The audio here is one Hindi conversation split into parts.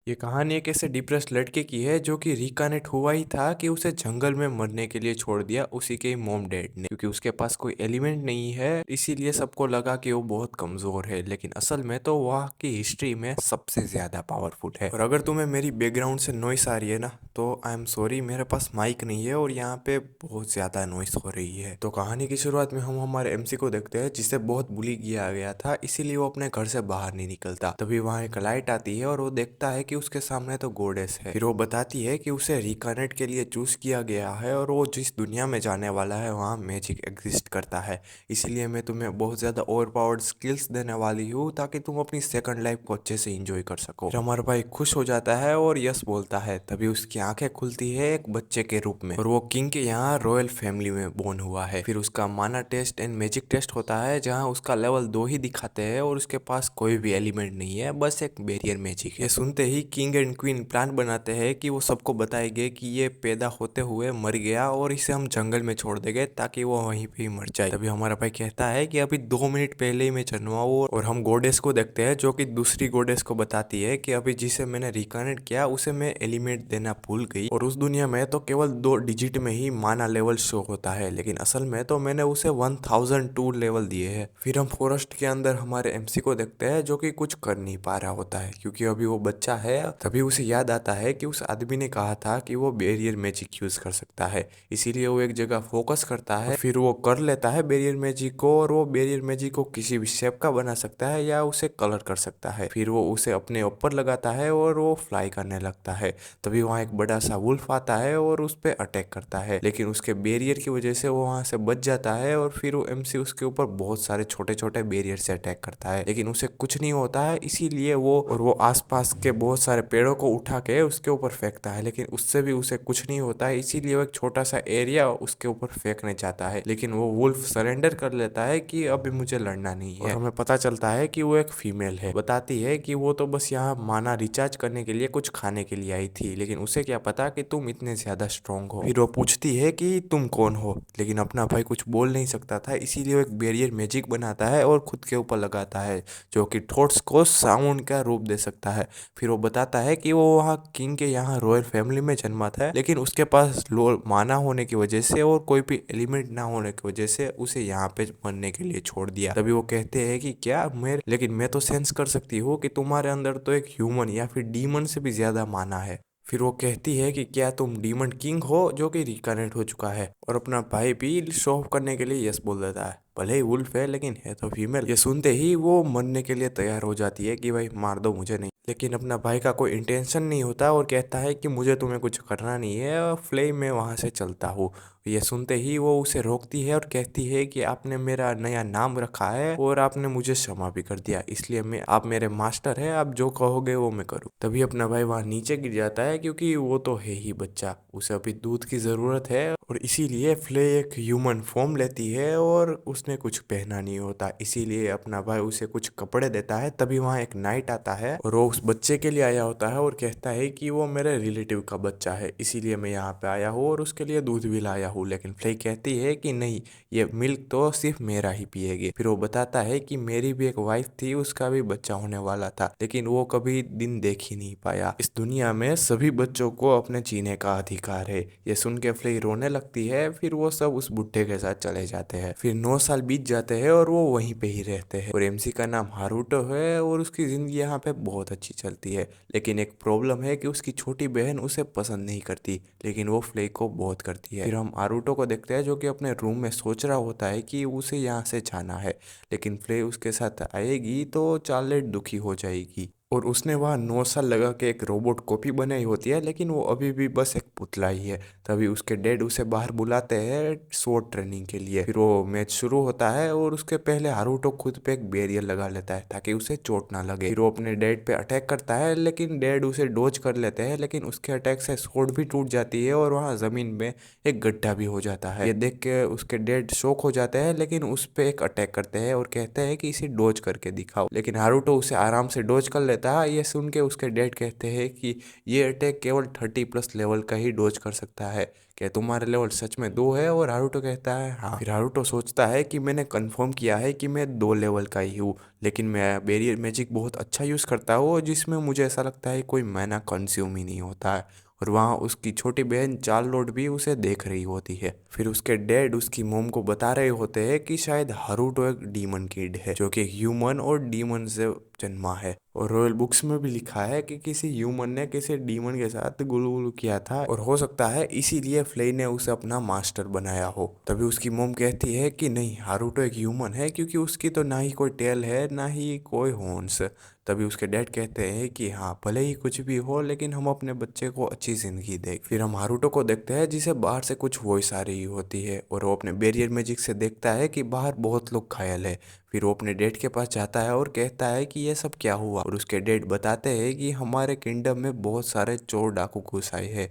ये कहानी एक ऐसे डिप्रेस्ड लड़के की है जो कि रिकनेक्ट हुआ ही था कि उसे जंगल में मरने के लिए छोड़ दिया उसी के मॉम डैड ने, क्योंकि उसके पास कोई एलिमेंट नहीं है। इसीलिए सबको लगा कि वो बहुत कमजोर है, लेकिन असल में तो वह की हिस्ट्री में सबसे ज्यादा पावरफुल है। और अगर तुम्हें मेरी बैकग्राउंड से नॉइस आ रही है ना, तो आई एम सॉरी, मेरे पास माइक नहीं है और यहाँ पे बहुत ज्यादा नॉइस हो रही है। तो कहानी की शुरुआत में हम हमारे एमसी को देखते हैं जिसे बहुत बुली किया गया था, इसीलिए वो अपने घर से बाहर नहीं निकलता। तभी वहाँ एक लाइट आती है और वो देखता है कि उसके सामने तो गॉडेस है। फिर वो बताती है कि उसे रिकनेक्ट के लिए चूज किया गया है और वो जिस दुनिया में जाने वाला है वहाँ मैजिक एग्जिस्ट करता है। इसलिए मैं तुम्हें बहुत ज्यादा ओवर पावर्ड स्किल्स देने वाली हूँ ताकि तुम अपनी सेकंड लाइफ को अच्छे से एंजॉय कर सको। फिर हमारा भाई खुश हो जाता है और यस बोलता है। तभी उसकी आंखें खुलती है एक बच्चे के रूप में, और वो किंग के यहाँ रॉयल फैमिली में बोर्न हुआ है। फिर उसका माना टेस्ट एंड मैजिक टेस्ट होता है जहाँ उसका लेवल 2 ही दिखाते हैं और उसके पास कोई भी एलिमेंट नहीं है, बस एक बैरियर मैजिक है। ये सुनते ही किंग एंड क्वीन प्लान बनाते हैं कि वो सबको बताएंगे कि ये पैदा होते हुए मर गया और इसे हम जंगल में छोड़ देंगे ताकि वो वहीं पे ही मर जाए। तभी हमारा भाई कहता है कि अभी 2 मिनट पहले ही मैं जन्मा हूँ, और हम गोडेस को देखते हैं जो कि दूसरी गोडेस को बताती है कि अभी जिसे मैंने रिकनेक्ट किया उसे मैं एलिमेंट देना भूल गई, और उस दुनिया में तो केवल 2 डिजिट में ही माना लेवल शो होता है, लेकिन असल में तो मैंने उसे 1002 लेवल दिए हैं। फिर हम फॉरेस्ट के अंदर हमारे एमसी को देखते हैं जो कि कुछ कर नहीं पा रहा होता है क्योंकि अभी वो बच्चा है। तभी उसे याद आता है कि उस आदमी ने कहा था कि वो बैरियर मैजिक यूज कर सकता है, इसीलिए वो एक जगह फोकस करता है। फिर वो कर लेता है बैरियर मैजिक को, और वो बैरियर मैजिक को किसी भी शेप का बना सकता है या उसे कलर कर सकता है। फिर वो उसे अपने ऊपर लगाता है और वो फ्लाई करने लगता है। तभी वहाँ एक बड़ा सा वुल्फ आता है और उस पर अटैक करता है, लेकिन उसके बैरियर की वजह से वो वहाँ से बच जाता है। और फिर वो एमसी उसके ऊपर बहुत सारे छोटे छोटे बैरियर से अटैक करता है, लेकिन उसे कुछ नहीं होता है। इसीलिए वो आसपास के बहुत सारे पेड़ों को उठा के उसके ऊपर फेंकता है, लेकिन उससे भी उसे कुछ नहीं होता है। इसीलिए वो एक छोटा सा एरिया उसके ऊपर फेंकने चाहता है, लेकिन वो वुल्फ सरेंडर कर लेता है कि अभी मुझे लड़ना नहीं है। और हमें पता चलता है कि वो एक फीमेल है। बताती है कि वो तो बस यहाँ माना रिचार्ज करने के लिए कुछ खाने के लिए आई थी, लेकिन उसे क्या पता कि तुम इतने ज्यादा स्ट्रांग हो। फिर वो पूछती है कि तुम कौन हो, लेकिन अपना भाई कुछ बोल नहीं सकता था, इसीलिए वो एक बैरियर मैजिक बनाता है और खुद के ऊपर लगाता है जो कि थॉट्स को साउंड का रूप दे सकता है। फिर वो बताता है कि वो वहाँ किंग के यहाँ रॉयल फैमिली में जन्मा था, लेकिन उसके पास लो माना होने की वजह से और कोई भी एलिमेंट ना होने की वजह से उसे यहाँ पे मरने के लिए छोड़ दिया। तभी वो कहते हैं कि क्या मेरे, लेकिन मैं तो सेंस कर सकती हूँ कि तुम्हारे अंदर तो एक ह्यूमन या फिर डीमन से भी ज्यादा माना है। फिर वो कहती है कि क्या तुम डीमन किंग हो जो कि रिकनेक्ट हो चुका है, और अपना भाई भी शो ऑफ करने के लिए यस बोल देता है। भले ही वुल्फ है लेकिन है तो फीमेल। ये सुनते ही वो मरने के लिए तैयार हो जाती है कि भाई मार दो मुझे, नहीं, लेकिन अपना भाई का कोई इंटेंशन नहीं होता और कहता है कि मुझे तुम्हें कुछ करना नहीं है और फ्लेम में वहां से चलता हूँ। ये सुनते ही वो उसे रोकती है और कहती है कि आपने मेरा नया नाम रखा है और आपने मुझे क्षमा भी कर दिया, इसलिए मैं, आप मेरे मास्टर है, आप जो कहोगे वो मैं करूँ। तभी अपना भाई वहां नीचे गिर जाता है क्योंकि वो तो है ही बच्चा, उसे अभी दूध की जरूरत है, और इसीलिए फ्ले एक ह्यूमन फॉर्म लेती है और उसने कुछ पहना नहीं होता, इसीलिए अपना भाई उसे कुछ कपड़े देता है। तभी वहाँ एक नाइट आता है और वो उस बच्चे के लिए आया होता है और कहता है कि वो मेरे रिलेटिव का बच्चा है, इसीलिए मैं यहाँ पे आया हूँ और उसके लिए दूध भी लाया हूँ। लेकिन फ्ले कहती है कि नहीं, ये मिल्क तो सिर्फ मेरा ही पिएगी। फिर वो बताता है कि मेरी भी एक वाइफ थी, उसका भी बच्चा होने वाला था, लेकिन वो कभी दिन देख ही नहीं पाया। इस दुनिया में सभी बच्चों को अपने जीने का अधिकार है। ये सुन के फ्ले रोने लगती है। फिर वो सब उस बुढ़े के साथ चले जाते हैं। फिर 9 साल बीत जाते हैं और वो वहीं पे ही रहते हैं, और एमसी का नाम हारूटो है और उसकी जिंदगी यहाँ पे बहुत अच्छी चलती है। लेकिन एक प्रॉब्लम है कि उसकी छोटी बहन उसे पसंद नहीं करती, लेकिन वो फ्ले को बहुत करती है। फिर हम आरूटो को देखते हैं जो कि अपने रूम में सोच रहा होता है कि उसे यहाँ से जाना है, लेकिन फ्ले उसके साथ आएगी तो चार्लेट दुखी हो जाएगी, और उसने वहाँ 9 साल लगा के एक रोबोट कॉपी बनाई होती है, लेकिन वो अभी भी बस एक पुतला ही है। तभी उसके डैड उसे बाहर बुलाते हैं शॉर्ट ट्रेनिंग के लिए। फिर वो मैच शुरू होता है और उसके पहले हारूटो खुद पे एक बैरियर लगा लेता है ताकि उसे चोट ना लगे। फिर वो अपने डैड पे अटैक करता है, लेकिन डैड उसे डोज कर लेते हैं, लेकिन उसके अटैक से स्वॉर्ड भी टूट जाती है और वहाँ जमीन में एक गड्ढा भी हो जाता है। ये देख के उसके डैड शॉक हो जाते हैं, लेकिन उस पे एक अटैक करते हैं और कहते हैं कि इसे डोज करके दिखाओ, लेकिन हारूटो उसे आराम से डोज कर लेता लेता है। ये सुन के उसके डैड कहते हैं कि ये अटैक केवल 30+ लेवल का ही डोज कर सकता है। क्या तुम्हारे लेवल सच में 2 है? और हारुतो कहता है हाँ। फिर हारुतो सोचता है कि मैंने कंफर्म किया है कि मैं 2 लेवल का ही हूँ, लेकिन मैं बैरियर मैजिक बहुत अच्छा यूज़ करता हूँ जिसमें मुझे ऐसा लगता है कोई मैना कंज्यूम ही नहीं होता है। और वहाँ उसकी छोटी बहन चार्लोट भी उसे देख रही होती है। फिर उसके डैड उसकी मोम को बता रहे होते हैं कि शायद हारुतो एक डीमन किड है जो कि ह्यूमन और डीमन से जन्मा है। और रॉयल बुक्स में भी लिखा है कि किसी ह्यूमन ने किसी डीमन के साथ गुलगुल किया था और हो सकता है इसीलिए फ्लेई ने उसे अपना मास्टर बनाया हो। तभी उसकी मोम कहती है कि नहीं, हारुतो एक ह्यूमन है क्योंकि उसकी तो ना ही कोई टेल है ना ही कोई हॉर्न्स। तभी उसके डैड कहते हैं कि हाँ, भले ही कुछ भी हो लेकिन हम अपने बच्चे को अच्छी जिंदगी दें। फिर हम हारुतो को देखते हैं जिसे बाहर से कुछ वॉइस आ रही होती है और वो अपने बैरियर मैजिक से देखता है कि बाहर बहुत लोग घायल है। फिर वो अपने डैड के पास जाता है और कहता है कि ये सब क्या हुआ। और उसके डैड बताते हैं कि हमारे किंगडम में बहुत सारे चोर डाकू घुस आए हैं,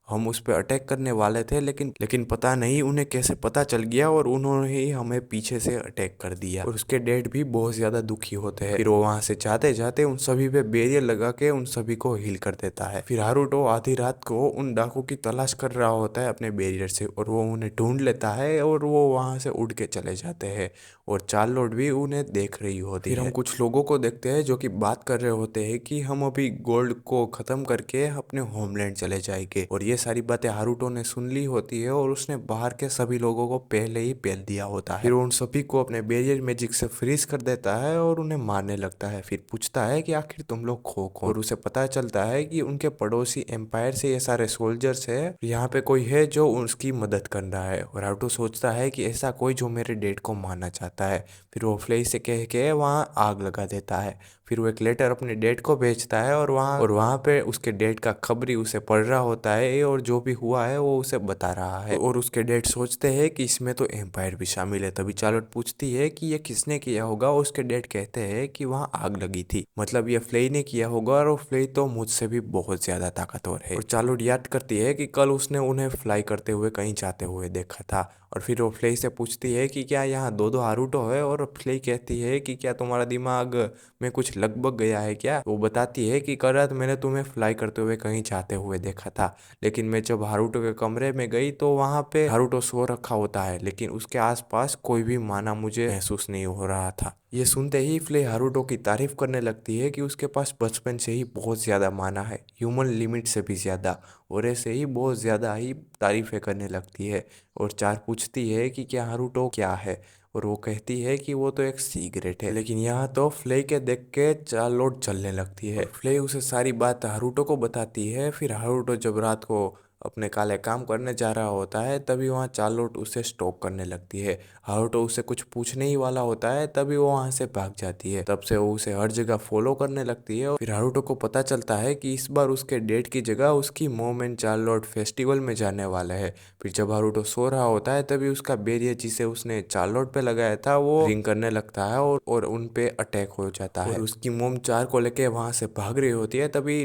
हम उस पर अटैक करने वाले थे लेकिन पता नहीं उन्हें कैसे पता चल गया और उन्होंने ही हमें पीछे से अटैक कर दिया। और उसके डैड भी बहुत ज्यादा दुखी होते हैं। फिर वो वहां से जाते जाते उन सभी पे बैरियर लगा के उन सभी को हील कर देता है। फिर हारुतो आधी रात को उन डाकू की तलाश कर रहा होता है अपने बैरियर से और वो उन्हें ढूंढ लेता है और वो वहां से उड़ के चले जाते हैं और चार्लोट भी उन्हें देख रही होती है। फिर हम कुछ लोगों को देखते हैं जो कि बात कर रहे होते हैं कि हम अभी गोल्ड को खत्म करके अपने होमलैंड चले जाएंगे। और ये सारी बातें हारुतो ने सुन ली होती है और उसने बाहर के सभी लोगों को पहले ही पेल दिया होता है। फिर उन सभी को अपने बैरियर मैजिक से फ्रीज कर देता है और उन्हें मारने लगता है। फिर पूछता है कि आखिर तुम लोग खो कौन? और उसे पता चलता है कि उनके पड़ोसी एम्पायर से ये सारे सोल्जर्स है, यहाँ पे कोई है जो उसकी मदद कर रहा है। और हारुतो सोचता है कि ऐसा कोई जो मेरे डैड को मारना चाहता है। फिर वो फ्लेई से कह के वहाँ आग लगा देता है। फिर वो एक लेटर अपने डैड को भेजता है और वहाँ पे उसके डैड का खबरी उसे पढ़ रहा होता है और जो भी हुआ है वो उसे बता रहा है। और उसके डैड सोचते हैं कि इसमें तो एम्पायर भी शामिल है। तभी चार्लोट पूछती है कि ये किसने किया होगा और उसके डैड कहते हैं कि वहाँ आग लगी थी, मतलब ये फ्लेई ने किया होगा और वो फ्लेई तो मुझसे भी बहुत ज्यादा ताकतवर है। और चार्लोट याद करती है कि कल उसने उन्हें फ्लाई करते हुए कहीं जाते हुए देखा था। और फिर वो फ्लेई से पूछती है कि क्या यहाँ दो दो हारुतो है? और फ्लेई कहती है कि क्या तुम्हारा दिमाग में कुछ लगभग गया है क्या? वो बताती है कि कल रात मैंने तुम्हें फ्लाई करते हुए कहीं जाते हुए देखा था, लेकिन मैं जब हारुतो के कमरे में गई तो वहाँ पे हारुतो सो रखा होता है, लेकिन उसके आसपास कोई भी माना मुझे महसूस नहीं हो रहा था। ये सुनते ही फ्ले हारुतो की तारीफ करने लगती है कि उसके पास बचपन से ही बहुत ज़्यादा माना है, ह्यूमन लिमिट से भी ज़्यादा, और ऐसे ही बहुत ज़्यादा ही तारीफें करने लगती है। और चार पूछती है कि क्या हारुतो क्या है? और वो कहती है कि वो तो एक सिगरेट है। लेकिन यहाँ तो फ्ले के देख के चार्लोट चलने लगती है। फ्ले उसे सारी बात हारुतो को बताती है। फिर हारुतो जब रात को अपने काले काम करने जा रहा होता है तभी वहाँ चार्लोट उसे स्टॉक करने लगती है। हारुतो उसे कुछ पूछने ही वाला होता है तभी वो वहाँ से भाग जाती है। तब से वो उसे हर जगह फॉलो करने लगती है। फिर हारुतो को पता चलता है कि इस बार उसके डेट की जगह उसकी मोम एंड चार्लोट फेस्टिवल में जाने वाले हैं। फिर जब हारुतो सो रहा होता है तभी उसका बैरियर जिसे उसने चार्लोट पे लगाया था वो रिंग करने लगता है और उन पे अटैक हो जाता है। और उसकी मोम चार को लेके वहां से भाग रही होती है तभी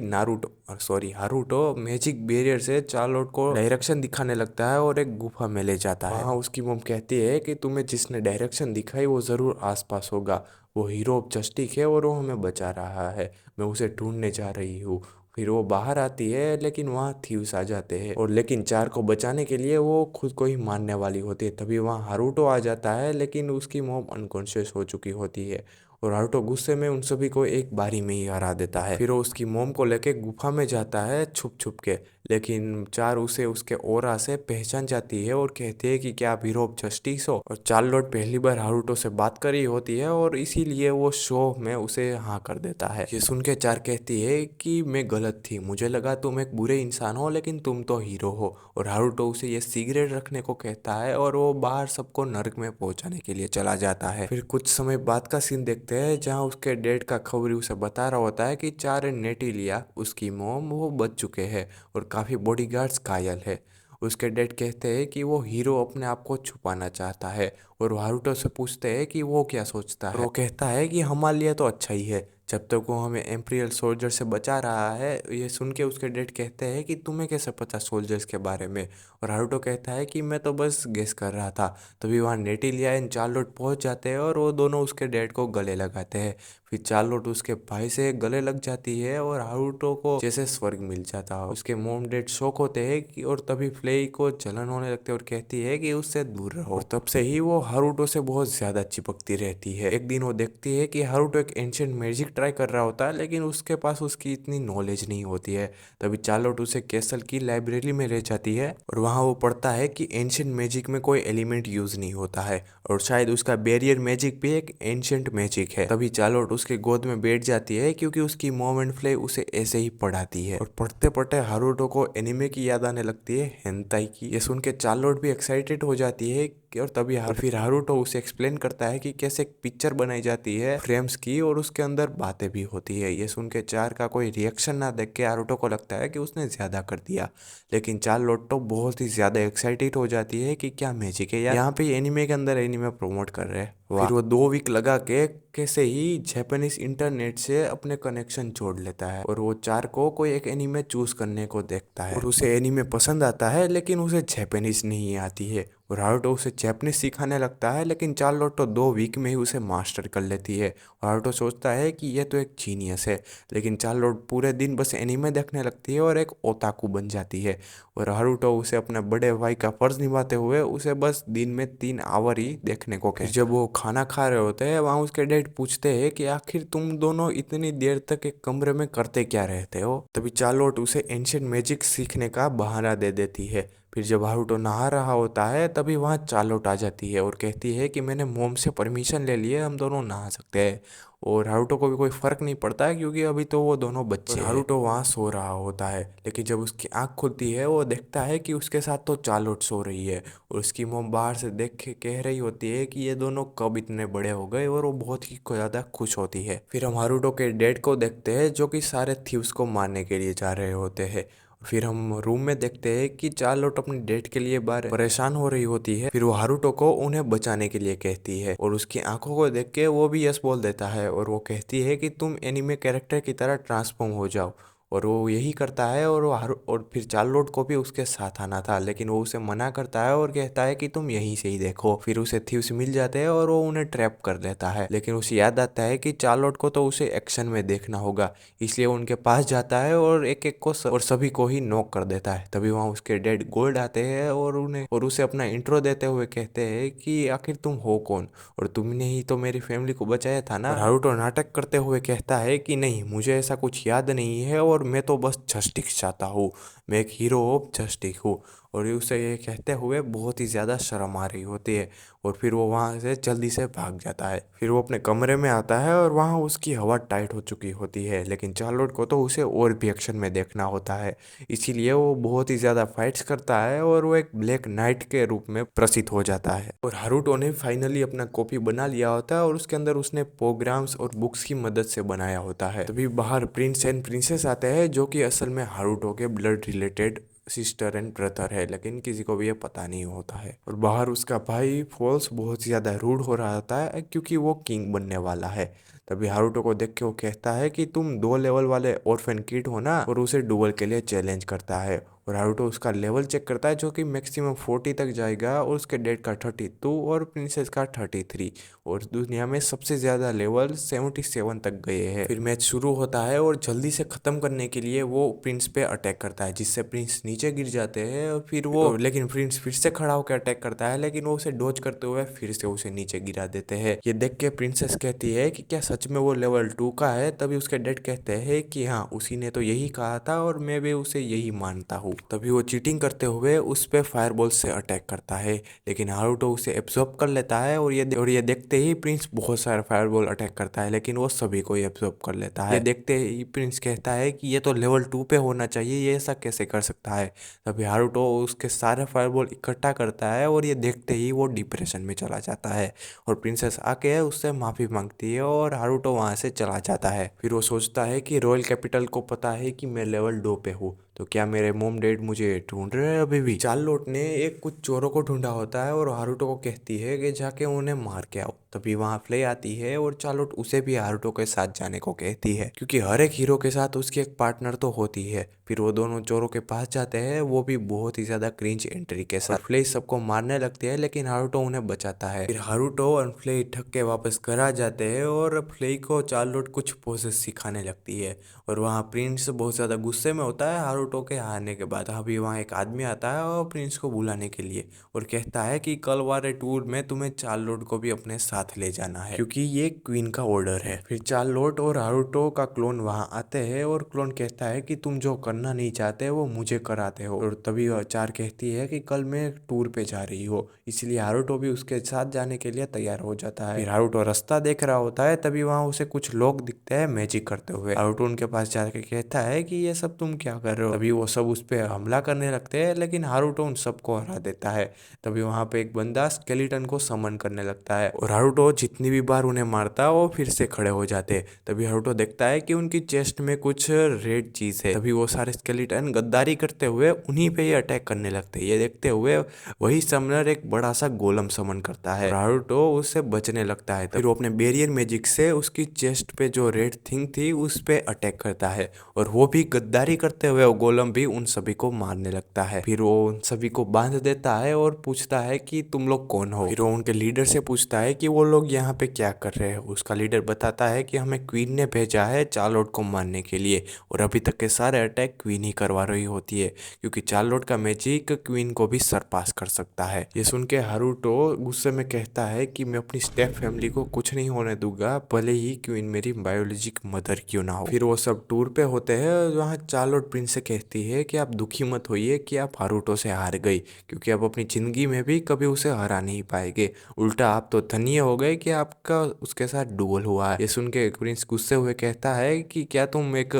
हारुतो मैजिक बैरियर से चार्लोट को डायरेक्शन दिखाने लगता है और एक गुफा में ले जाता है। वहाँ उसकी मोम कहती है कि तुम्हें जिसने डायरेक्शन दिखाई वो जरूर आसपास होगा, वो हीरो ऑफ जस्टिस है और वो हमें बचा रहा है, मैं उसे ढूंढने जा रही हूँ। फिर वो बाहर आती है लेकिन वहाँ थीव्स आ जाते हैं और लेकिन चार को बचाने के लिए वो खुद को ही मारने वाली होती है। तभी वहाँ हारुतो आ जाता है लेकिन उसकी मॉम अनकॉन्शियस हो चुकी होती है और हारुतो गुस्से में उन सभी को एक बारी में ही हरा देता है। फिर वो उसकी मॉम को लेके गुफा में जाता है छुप छुप के, लेकिन चार उसे उसके ओरा से पहचान जाती है और कहती है कि क्या आप हीरो ऑफ जस्टिस हो? और चार्लोट पहली बार हारुतो से बात कर रही होती है और इसीलिए वो शो में उसे हाँ कर देता है। ये सुन के चार कहती है कि मैं गलत थी, मुझे लगा तुम एक बुरे इंसान हो लेकिन तुम तो हीरो हो। और हारुतो उसे ये सिगरेट रखने को कहता है और वो बाहर सबको नर्क में पहुंचाने के लिए चला जाता है। फिर कुछ समय बाद का सीन देखते हैं जहाँ उसके डैड का खबरी उसे बता रहा होता है कि चार नेटिलिया उसकी मोम वो बच चुके हैं और काफी बॉडीगार्ड्स घायल है। उसके डैड कहते हैं कि वो हीरो अपने आप को छुपाना चाहता है और वो हारुतो से पूछते हैं कि वो क्या सोचता है। और वो कहता है कि हमारे लिए तो अच्छा ही है, जब तक वो हमें इम्पीरियल सोल्जर से बचा रहा है। ये सुन के उसके डैड कहते हैं कि तुम्हें कैसे पता सोल्जर्स के बारे में। और हारुतो कहता है कि मैं तो बस गेस कर रहा था। तभी वहाँ नेटिलिया एंड चार्लोट पहुँच जाते हैं और वो दोनों उसके डैड को गले लगाते हैं। फिर चार्लोट उसके भाई से गले लग जाती है और हारुतो को जैसे स्वर्ग मिल जाता है। उसके मॉम डैड शौक होते हैं कि और तभी फ्लेई को जलन होने लगती है और कहती है कि उससे दूर रहो। और तब से ही वो हारुतो से बहुत ज्यादा चिपकती रहती है। एक दिन वो देखती है कि हारुतो एक एंशिएंट मैजिक ट्राई कर रहा होता है, लेकिन उसके पास उसकी इतनी नॉलेज नहीं होती है। तभी चार्लोट उसे कैसल की लाइब्रेरी में ले जाती है और वहाँ वो पढ़ता है कि एंशिएंट मैजिक में कोई एलिमेंट यूज नहीं होता है और शायद उसका बैरियर मैजिक भी एक एंशिएंट मैजिक है। तभी चार्लोट उसके गोद में बैठ जाती है क्योंकि उसकी मॉम एंड फ्ले उसे ऐसे ही पढ़ाती है। और पढ़ते पढ़ते हारुतो को एनिमे की याद आने लगती है, हेंताई की। ये सुन के चार्लोट भी एक्साइटेड हो जाती है और तभी फिर हारुतो उसे एक्सप्लेन करता है कि कैसे एक पिक्चर बनाई जाती है फ्रेम्स की और उसके अंदर बातें भी होती है। ये सुन के चार का कोई रिएक्शन ना देख के हारुतो को लगता है कि उसने ज्यादा कर दिया, लेकिन चार्लोट तो बहुत ही ज्यादा एक्साइटेड हो जाती है कि क्या मैजिक है यार, यहाँ पे एनिमे के अंदर एनिमे प्रमोट कर रहे हैं। फिर वो 2 वीक लगा के कैसे ही जापानीज इंटरनेट से अपने कनेक्शन जोड़ लेता है और वो चार को कोई एक एनीमे चूज करने को देखता है और उसे एनीमे पसंद आता है, लेकिन उसे जापानीज नहीं आती है। और हारुतो उसे जापानीज सिखाने लगता है, लेकिन चार्लोट तो 2 वीक में ही उसे मास्टर कर लेती है। और हारुतो सोचता है कि ये तो एक जीनियस है, लेकिन चार्लोट पूरे दिन बस एनीमे देखने लगती है और एक ओताकू बन जाती है। और हारुतो उसे अपने बड़े भाई का फर्ज निभाते हुए उसे बस दिन में 3 आवर ही देखने को कहता है। जब वो खाना खा रहे होते हैं, वहाँ उसके डैड पूछते हैं कि आखिर तुम दोनों इतनी देर तक एक कमरे में करते क्या रहते हो। तभी चार्लोट उसे एंशिएंट मैजिक सीखने का बहाना दे देती है। फिर जब हारुतो नहा रहा होता है, तभी वहाँ चार्लोट आ जाती है और कहती है कि मैंने मोम से परमिशन ले ली है, हम दोनों नहा सकते हैं। और हारुतो को भी कोई फर्क नहीं पड़ता है क्योंकि अभी तो वो दोनों बच्चे हैं। हारुतो वहाँ सो रहा होता है, लेकिन जब उसकी आंख खुलती है वो देखता है कि उसके साथ तो चार्लोट सो रही है और उसकी मोम बाहर से देख के कह रही होती है कि ये दोनों कब इतने बड़े हो गए, और वो बहुत ही ज़्यादा खुश होती है। फिर हम हारुतो के डैड को देखते हैं जो कि सारे थीव्स को मारने के लिए जा रहे होते हैं। फिर हम रूम में देखते हैं कि चार्लोट अपने डेट के लिए बाहर परेशान हो रही होती है। फिर वो हारुतो को उन्हें बचाने के लिए कहती है और उसकी आंखों को देख के वो भी यस बोल देता है और वो कहती है कि तुम एनिमे कैरेक्टर की तरह ट्रांसफॉर्म हो जाओ। और वो यही करता है और और फिर चार्लोट को भी उसके साथ आना था, लेकिन वो उसे मना करता है और कहता है कि तुम यहीं से ही देखो। फिर उसे थीव्स मिल जाते हैं और वो उन्हें ट्रैप कर लेता है, लेकिन उसे याद आता है कि चार्लोट को तो उसे एक्शन में देखना होगा, इसलिए वो उनके पास जाता है और एक एक को और सभी को ही नॉक कर देता है। तभी वहाँ उसके डैड गोल्ड आते हैं और उन्हें और उसे अपना इंट्रो देते हुए कहते हैं कि आखिर तुम हो कौन और तुमने ही तो मेरी फैमिली को बचाया था ना। और हारुतो नाटक करते हुए कहता है कि नहीं, मुझे ऐसा कुछ याद नहीं है और मैं तो बस जस्टिस चाहता हूँ, मैं एक हीरो ऑफ जस्टिस हूँ। और उसे ये कहते हुए बहुत ही ज़्यादा शर्म आ रही होती है और फिर वो वहाँ से जल्दी से भाग जाता है। फिर वो अपने कमरे में आता है और वहाँ उसकी हवा टाइट हो चुकी होती है, लेकिन चार्लोट को तो उसे और भी एक्शन में देखना होता है, इसीलिए वो बहुत ही ज़्यादा फाइट्स करता है और वो एक ब्लैक नाइट के रूप में प्रसिद्ध हो जाता है। और हारुतो ने फाइनली अपना कॉपी बना लिया होता है और उसके अंदर उसने प्रोग्राम्स और बुक्स की मदद से बनाया होता है। तभी बाहर प्रिंस एंड प्रिंसेस आते हैं जो कि असल में हारुतो के blood related sister and brother है, लेकिन किसी को भी ये पता नहीं होता है। और बाहर उसका भाई फॉल्स बहुत ज़्यादा रूड हो रहा होता है क्योंकि वो किंग बनने वाला है। तभी हारुतो को देख के वो कहता है कि तुम 2 लेवल वाले ऑर्फन किड हो ना, और उसे डुअल के लिए चैलेंज करता है। और हारुतो उसका लेवल चेक करता है जो कि मैक्सिमम 40 तक जाएगा और उसके डेड का 32 और प्रिंसेस का 33, और दुनिया में सबसे ज़्यादा लेवल 77 तक गए हैं। फिर मैच शुरू होता है और जल्दी से ख़त्म करने के लिए वो प्रिंस पे अटैक करता है, जिससे प्रिंस नीचे गिर जाते हैं। और फिर वो लेकिन प्रिंस फिर से खड़ा होकर अटैक करता है, लेकिन वो उसे डॉज करते हुए फिर से उसे नीचे गिरा देते हैं। ये देख के प्रिंसेस कहती है कि क्या सच में वो लेवल 2 का है। तभी उसके डैड कहते हैं कि हाँ, उसी ने तो यही कहा था और मैं भी उसे यही मानता हूँ। तभी वो चीटिंग करते हुए उस पे फायरबॉल से अटैक करता है, लेकिन हारुतो उसे एब्जॉर्ब कर लेता है और ये देखते ही प्रिंस बहुत सारा फायरबॉल अटैक करता है, लेकिन वो सभी को एब्जॉर्ब कर लेता है। ये देखते ही प्रिंस कहता है कि ये तो लेवल 2 पे होना चाहिए, ये ऐसा कैसे कर सकता है। तभी हारुतो उसके सारे फायरबॉल इकट्ठा करता है और ये देखते ही वो डिप्रेशन में चला जाता है और प्रिंसेस आके उससे माफ़ी मांगती है और हारुतो वहाँ से चला जाता है। फिर वो सोचता है कि रॉयल कैपिटल को पता है कि मैं लेवल 2 पे हूँ, तो क्या मेरे मॉम डैड मुझे ढूंढ रहे हैं अभी भी? चार्लोट ने एक कुछ चोरों को ढूंढा होता है और हारुतो को कहती है कि जाके उन्हें मार के आओ। तभी वहां फ्ले आती है और चार्लोट उसे भी हारुतो के साथ जाने को कहती है, क्योंकि हर एक हीरो के साथ उसकी एक पार्टनर तो होती है। फिर वो दोनों चोरों के पास जाते हैं, वो भी बहुत ही ज्यादा क्रिंज एंट्री के साथ। फ्ले सबको मारने लगती है लेकिन हारुतो उन्हें बचाता है। फिर हारुतो और फ्ले थक के वापस घर आ जाते हैं और फ्ले को चार्लोट कुछ पोजेस सिखाने लगती है। और वहाँ प्रिंस बहुत ज्यादा गुस्से में होता है हारुतो के हारने के बाद। अभी वहाँ एक आदमी आता है और प्रिंस को बुलाने के लिए और कहता है कि कल वाले टूर में तुम्हें चार्लोट को भी अपने साथ ले जाना है, क्योंकि ये क्वीन का ऑर्डर है। फिर चार्लोट और हारुतो का क्लोन वहाँ आते हैं और क्लोन कहता है कि तुम जो करना नहीं चाहते वो मुझे कराते हो। और तभी चार कहती है कि कल मैं टूर पे जा रही हो, इसलिए हारुतो भी उसके साथ जाने के लिए तैयार हो जाता है। फिर हारुतो रास्ता देख रहा होता है, तभी वहाँ उसे कुछ लोग दिखते हैं मैजिक करते हुए। हारुतो उनके पास जाके कहता है कि ये सब तुम क्या कर रहे हो। तभी वो सब उस पर हमला करने लगते हैं, लेकिन हारुतो उन सबको हरा देता है। तभी वहाँ पे एक बंदा स्केलेटन को समन करने लगता है और हारुतो जितनी भी बार उन्हें मारता है वो फिर से खड़े हो जाते हैं। तभी हारुतो देखता है कि उनकी चेस्ट में कुछ रेड चीज है। तभी वो सारे स्केलेटन गद्दारी करते हुए उन्हीं पे ही अटैक करने लगते हैं। ये देखते हुए वही समनर एक बड़ा सा गोलम समन करता है। हारुतो उससे बचने लगता है। फिर वो अपने बैरियर मैजिक से उसकी चेस्ट पे जो रेड थिंग थी उस पे अटैक करता है और वो भी गद्दारी करते हुए वो गोलम भी उन सभी को मारने लगता है। फिर वो उन सभी को बांध देता है और पूछता है कि तुम लोग कौन हो। फिर वो उनके लीडर से पूछता है कि वो लोग यहाँ पे क्या कर रहे हैं। उसका लीडर बताता है कि हमें क्वीन ने भेजा है चार्लोट को मारने के लिए, और अभी तक के सारे अटैक क्वीन ही करवा रही होती है, क्योंकि चार्लोट का मैजिक क्वीन को भी सरपास कर सकता है। ये सुन के हारुतो गुस्से में कहता है कि मैं अपनी स्टेप फैमिली को कुछ नहीं होने दूंगा, भले ही क्वीन मेरी बायोलॉजिक मदर क्यों ना हो। फिर वो सब टूर पे होते हैं। वहाँ चार्लोट प्रिंस से कहती है कि आप दुखी मत होइए कि आप हारुतो से हार गई, क्योंकि आप अपनी जिंदगी में भी कभी उसे हरा नहीं पाएंगे। उल्टा आप तो धन्य हो गए कि आपका उसके साथ डुअल हुआ है। ये सुन के प्रिंस गुस्से हुए कहता है कि क्या तुम एक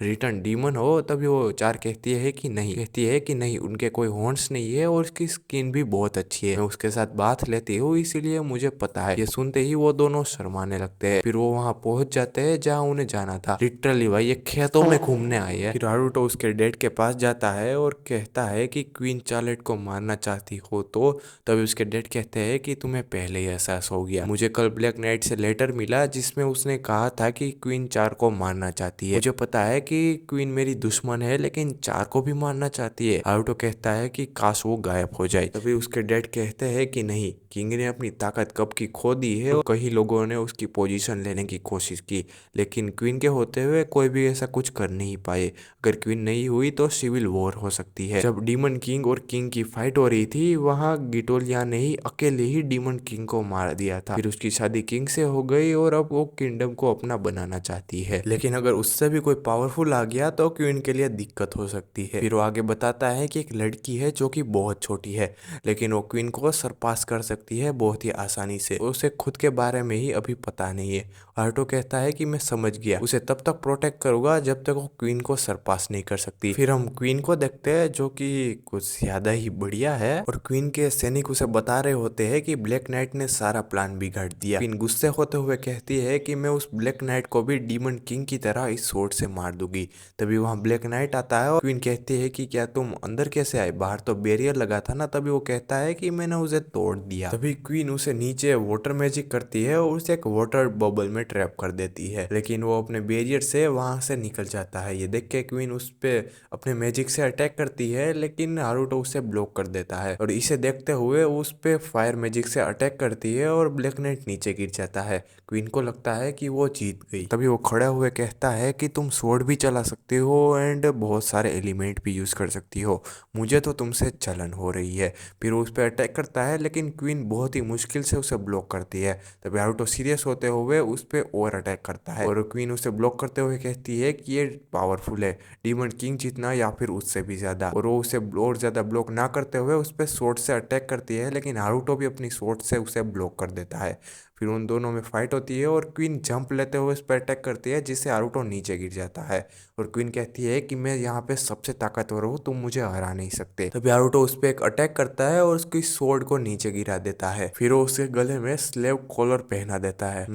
रिटर्न डीमन हो। तभी वो चार कहती है कि नहीं, उनके कोई हॉर्न्स नहीं है और उसकी स्किन भी बहुत अच्छी है, मैं उसके साथ बात लेती हूँ इसीलिए मुझे पता है। ये सुनते ही वो दोनों शर्माने लगते हैं। फिर वो वहाँ पहुंच जाते हैं जहाँ उन्हें जाना था। लिटरली भाई ये खेतों में घूमने आई है। फिर हारुतो उसके डैड के पास जाता है और कहता है कि क्वीन चार्लेट को मारना चाहती हो तो। तभी उसके डैड कहते हैं कि तुम्हें पहले ही एहसास हो गया, मुझे कल ब्लैक नाइट से लेटर मिला जिसमें उसने कहा था कि क्वीन चार को मारना चाहती है। मुझे पता है कि क्वीन मेरी दुश्मन है लेकिन चार को भी मारना चाहती है। हारुतो कहता है कि काश वो गायब हो जाए। तभी उसके डैड कहते हैं कि नहीं, किंग ने अपनी ताकत कब की खो दी है और कई लोगों ने उसकी पोजीशन लेने की कोशिश की, लेकिन क्वीन के होते हुए कोई भी ऐसा कुछ कर नहीं पाए। अगर क्वीन नहीं हुई तो सिविल वॉर हो सकती है। जब डीमन किंग और किंग की फाइट हो रही थी, वहाँ गिटोलिया ने ही अकेले ही डीमन किंग को मार दिया था। फिर उसकी शादी किंग से हो गई और अब वो किंगडम को अपना बनाना चाहती है, लेकिन अगर उससे भी कोई पावरफुल आ गया तो क्वीन के लिए दिक्कत हो सकती है। फिर वो आगे बताता है कि एक लड़की है जो कि बहुत छोटी है, लेकिन वो क्वीन को सरपास कर सकती है बहुत ही आसानी से। उसे खुद के बारे में ही अभी पता नहीं है। हारुतो कहता है कि मैं समझ गया, उसे तब तक प्रोटेक्ट करूंगा जब तक वो क्वीन को सरपास नहीं कर सकती। फिर हम क्वीन को देखते हैं जो कि कुछ ज्यादा ही बढ़िया है, और क्वीन के सैनिक उसे बता रहे होते हैं कि ब्लैक नाइट ने सारा प्लान बिगाड़ दिया। क्वीन गुस्से होते हुए कहती है कि मैं उस ब्लैक नाइट को भी डीमन किंग की तरह इस स्वॉर्ड से मार दूंगी। तभी वहाँ ब्लैक नाइट आता है और क्वीन कहती है कि क्या तुम अंदर कैसे आए, बाहर तो बैरियर लगा था ना। तभी वो कहता है कि मैंने उसे तोड़ दिया। तभी क्वीन उसे नीचे वाटर मैजिक करती है और उसे एक वाटर बबल में ट्रैप कर देती है, लेकिन वो अपने बैरियर से वहां से निकल जाता है। ये देख के क्वीन उस पे अपने मैजिक से अटैक करती है, लेकिन हारुतो उसे ब्लॉक कर देता है और इसे देखते हुए उस पे फायर मैजिक से अटैक करती है और ब्लैक नाइट नीचे गिर जाता है। क्वीन को लगता है कि वो जीत गई। तभी वो खड़े हुए कहता है कि तुम स्वॉर्ड भी चला सकते हो एंड बहुत सारे एलिमेंट भी यूज कर सकती हो, मुझे तो तुमसे जलन हो रही है। फिर उस पर अटैक करता है, लेकिन क्वीन बहुत ही मुश्किल से उसे ब्लॉक करती है। तभी हारुतो सीरियस होते हुए उस पर और अटैक करता है और क्वीन उसे ब्लॉक करते हुए कहती है कि ये पावरफुल है, डीमन किंग जितना या फिर उससे भी ज्यादा, और वो उसे और ज्यादा ब्लॉक ना करते हुए उस पर स्वॉर्ड से अटैक करती है, लेकिन हारुतो भी अपनी स्वॉर्ड से उसे ब्लॉक कर देता है। फिर उन दोनों में फाइट होती है और क्वीन जंप लेते हुए उस पर अटैक करती है, जिससे हारुतो नीचे गिर जाता है। और क्वीन कहती है कि मैं यहाँ पे सबसे ताकतवर हूँ, तुम मुझे हरा नहीं सकते। तभी हारुतो उस पर एक अटैक करता है और उसकी स्वॉर्ड को नीचे गिरा देता है। फिर वो उसके गले में स्लेव कॉलर पहना देता है।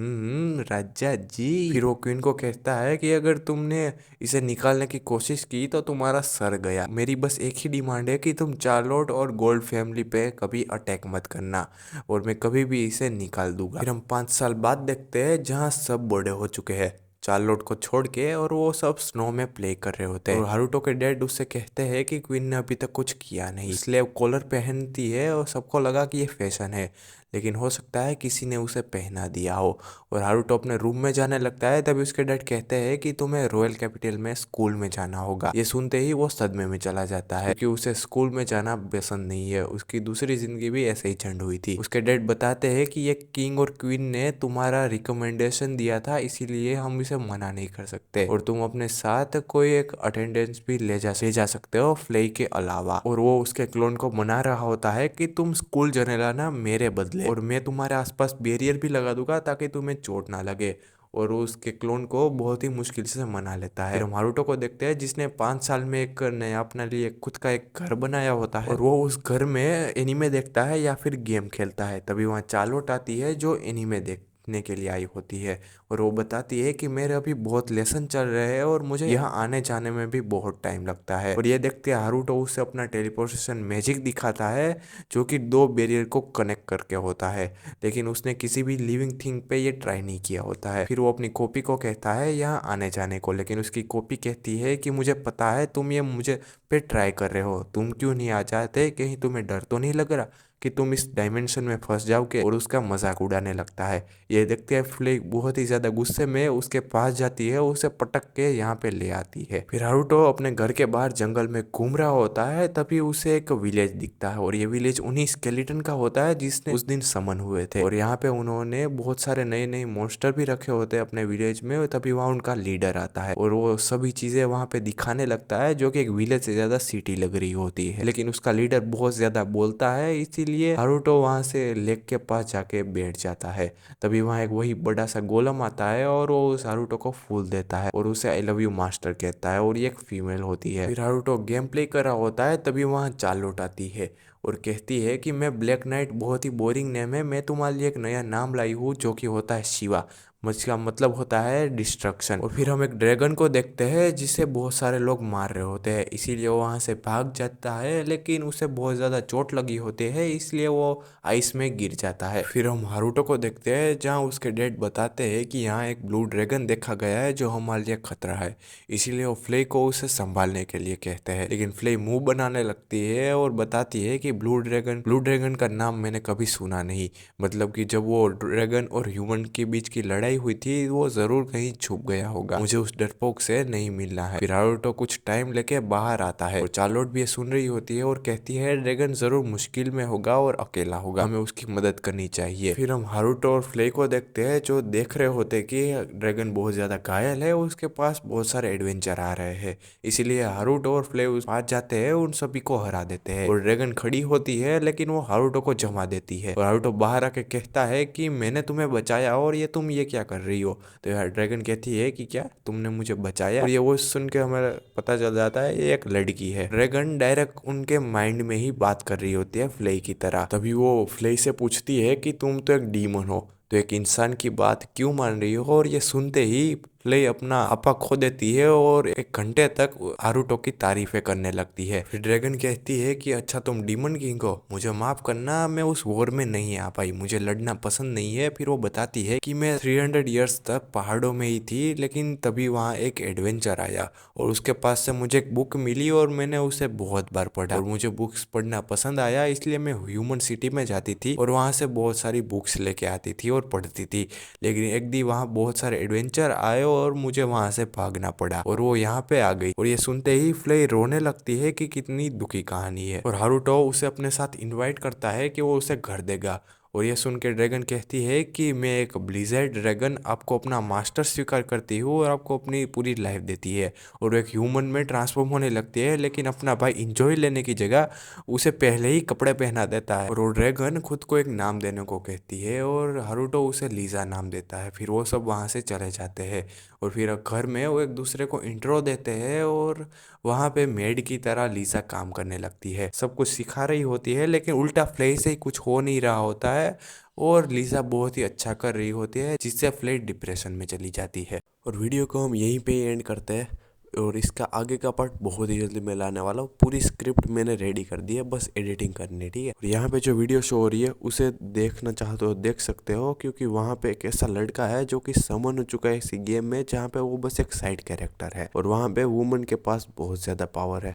राजा जी। फिर वो क्वीन को कहता है कि अगर तुमने इसे निकालने की कोशिश की तो तुम्हारा सर गया। मेरी बस एक ही डिमांड है कि तुम चार्लोट और गोल्ड फैमिली पे कभी अटैक मत करना, और मैं कभी भी इसे निकाल दूंगा। फिर हम 5 साल बाद देखते हैं जहाँ सब बड़े हो चुके हैं चार्लोट को छोड़ के, और वो सब स्नो में प्ले कर रहे होते हैं। और हारुतो के डैड उससे कहते हैं कि क्वीन ने अभी तक कुछ किया नहीं, इसलिए वो कॉलर पहनती है और सबको लगा कि ये फैशन है, लेकिन हो सकता है किसी ने उसे पहना दिया हो। और हारुतो अपने रूम में जाने लगता है, तभी उसके डैड कहते हैं कि तुम्हें रॉयल कैपिटल में स्कूल में जाना होगा। ये सुनते ही वो सदमे में चला जाता है, क्योंकि उसे स्कूल में जाना पसंद नहीं है। उसकी दूसरी जिंदगी भी ऐसे ही झंड हुई थी। उसके डैड बताते हैं कि ये किंग और क्वीन ने तुम्हारा रिकमेंडेशन दिया था, इसीलिए हम इसे मना नहीं कर सकते, और तुम अपने साथ कोई एक अटेंडेंस भी ले जा सकते हो फ्लेई के अलावा। और वो उसके क्लोन को मना रहा होता है कि तुम स्कूल जाने लाना मेरे बदले, और मैं तुम्हारे आसपास बैरियर भी लगा दूंगा ताकि तुम्हें चोट ना लगे। और वो उसके क्लोन को बहुत ही मुश्किल से मना लेता है। फिर हम हारुतो को देखते हैं जिसने 5 साल में एक नया अपने लिए खुद का एक घर बनाया होता है, और वो उस घर में एनीमे देखता है या फिर गेम खेलता है। तभी वहाँ चार्लोट आती है जो एनीमे देखने के लिए आई होती है, और वो बताती है कि मेरे अभी बहुत लेसन चल रहे हैं और मुझे यहाँ आने जाने में भी बहुत टाइम लगता है। और ये देखते हारुतो उसे अपना टेलीपोर्टेशन मैजिक दिखाता है, जो कि 2 बैरियर को कनेक्ट करके होता है, लेकिन उसने किसी भी लिविंग थिंग पे ये ट्राई नहीं किया होता है। फिर वो अपनी कॉपी को कहता है यहाँ आने जाने को, लेकिन उसकी कॉपी कहती है कि मुझे पता है तुम ये मुझे पे ट्राई कर रहे हो, तुम क्यों नहीं आ जाते, कहीं तुम्हें डर तो नहीं लग रहा कि तुम इस डायमेंशन में फंस जाओगे। और उसका मजाक उड़ाने लगता है। ये देखते हैं फ्लेक बहुत ही ज्यादा गुस्से में उसके पास जाती है, उसे पटक के यहाँ पे ले आती है। फिर हारुतो अपने घर के बाहर जंगल में घूम रहा होता है, तभी उसे एक विलेज दिखता है, और ये विलेज उन्हीं स्केलेटन का होता है जिसने उस दिन समन हुए थे। और यहाँ पे उन्होंने बहुत सारे नए नए मॉन्स्टर भी रखे होते हैं अपने विलेज में, और तभी वहाँ उनका लीडर आता है और वो सभी चीजें वहाँ पे दिखाने लगता है, जो कि एक विलेज से ज्यादा सिटी लग रही होती है। लेकिन उसका लीडर बहुत ज्यादा बोलता है, इसीलिए हारुतो वहाँ से लेक के पास जाके बैठ जाता है। तभी वहाँ एक वही बड़ा सा गोलम आता है, और वो उस हारुतो को फूल देता है और उसे आई लव यू मास्टर कहता है, और ये एक फीमेल होती है। फिर हारुतो गेम प्ले कर रहा होता है, तभी वहाँ चार्लोट आती है और कहती है कि मैं ब्लैक नाइट बहुत ही बोरिंग नेम है, मैं तुम्हारे लिए एक नया नाम लाई हूँ जो कि होता है शिवा, जिसका मतलब होता है डिस्ट्रक्शन। और फिर हम एक ड्रैगन को देखते हैं जिसे बहुत सारे लोग मार रहे होते हैं, इसीलिए वो वहाँ से भाग जाता है, लेकिन उसे बहुत ज़्यादा चोट लगी होती है, इसलिए वो आइस में गिर जाता है। फिर हम हारुतो को देखते हैं जहाँ उसके डैड बताते हैं कि यहाँ एक ब्लू ड्रैगन देखा गया है जो हमारे लिए खतरा है, इसीलिए वो फ्ले को उसे संभालने के लिए कहते हैं। लेकिन फ्ले मुंह बनाने लगती है और बताती है कि ब्लू ड्रैगन का नाम मैंने कभी सुना नहीं, मतलब कि जब वो ड्रैगन और ह्यूमन के बीच की लड़ाई हुई थी वो जरूर कहीं छुप गया होगा, मुझे उस डरपोक से नहीं मिलना है। फिर हारुतो कुछ टाइम लेके बाहर आता है और चार्लोट भी ये सुन रही होती है और कहती है ड्रैगन जरूर मुश्किल में होगा और अकेला होगा, हमें उसकी मदद करनी चाहिए। फिर हम हारुतो और फ्ले को देखते हैं जो देख रहे होते कि ड्रैगन बहुत ज्यादा घायल है, उसके पास बहुत सारे एडवेंचर आ रहे हैं, इसीलिए हारुतो और फ्ले उस पास जाते हैं, उन सभी को हरा देते हैं। और ड्रैगन खड़ी होती है लेकिन वो हारुतो को जमा देती है, और हारुतो बाहर आके कहता है कि मैंने तुम्हें बचाया और ये तुम ये क्या कर रही हो। तो यार ड्रैगन कहती है कि क्या तुमने मुझे बचाया, और ये वो सुन के हमें पता चल जाता है ये एक लड़की है। ड्रैगन डायरेक्ट उनके माइंड में ही बात कर रही होती है फ्ले की तरह। तभी वो फ्ले से पूछती है कि तुम तो एक डीमन हो, तो एक इंसान की बात क्यों मान रही हो। और ये सुनते ही फ्ले अपना आपा खो देती है और 1 घंटे तक हारुतो की तारीफें करने लगती है। फिर ड्रैगन कहती है कि अच्छा तुम डीमन किंग हो, मुझे माफ करना मैं उस वॉर में नहीं आ पाई, मुझे लड़ना पसंद नहीं है। फिर वो बताती है कि मैं 300 ईयर्स तक पहाड़ों में ही थी, लेकिन तभी वहाँ एक एडवेंचर आया और उसके पास से मुझे एक बुक मिली और मैंने उसे बहुत बार पढ़ा और मुझे बुक्स पढ़ना पसंद आया, इसलिए मैं ह्यूमन सिटी में जाती थी और वहाँ से बहुत सारी बुक्स लेके आती थी और पढ़ती थी। लेकिन एक दिन वहाँ बहुत सारे एडवेंचर आए और मुझे वहां से भागना पड़ा और वो यहाँ पे आ गई। और ये सुनते ही फ्ले रोने लगती है कि कितनी दुखी कहानी है, और हारुतो उसे अपने साथ इनवाइट करता है कि वो उसे घर देगा और यह सुन के ड्रैगन कहती है कि मैं एक ब्लिज़र्ड ड्रैगन आपको अपना मास्टर स्वीकार करती हूँ और आपको अपनी पूरी लाइफ देती है। और वो एक ह्यूमन में ट्रांसफॉर्म होने लगती है, लेकिन अपना भाई इंजॉय लेने की जगह उसे पहले ही कपड़े पहना देता है। और वो ड्रैगन खुद को एक नाम देने को कहती है और हारुतो उसे लीजा नाम देता है। फिर वो सब वहाँ से चले जाते हैं और फिर घर में वो एक दूसरे को इंट्रो देते हैं और वहाँ पे मेड की तरह लीजा काम करने लगती है, सब कुछ सिखा रही होती है, लेकिन उल्टा फ्ले से ही कुछ हो नहीं रहा होता है और लीजा बहुत ही अच्छा कर रही होती है, जिससे फ्ले डिप्रेशन में चली जाती है। और वीडियो को हम यहीं पे ही एंड करते हैं और इसका आगे का पार्ट बहुत ही जल्दी मैं लाने वाला हूँ। पूरी स्क्रिप्ट मैंने रेडी कर दी है, बस एडिटिंग करनी है, ठीक है। और यहाँ पे जो वीडियो शो हो रही है उसे देखना चाहते हो देख सकते हो, क्योंकि वहाँ पे एक ऐसा लड़का है जो कि समन हो चुका है इसी गेम में, जहाँ पे वो बस एक साइड कैरेक्टर है और वहाँ पे वुमन के पास बहुत ज़्यादा पावर है।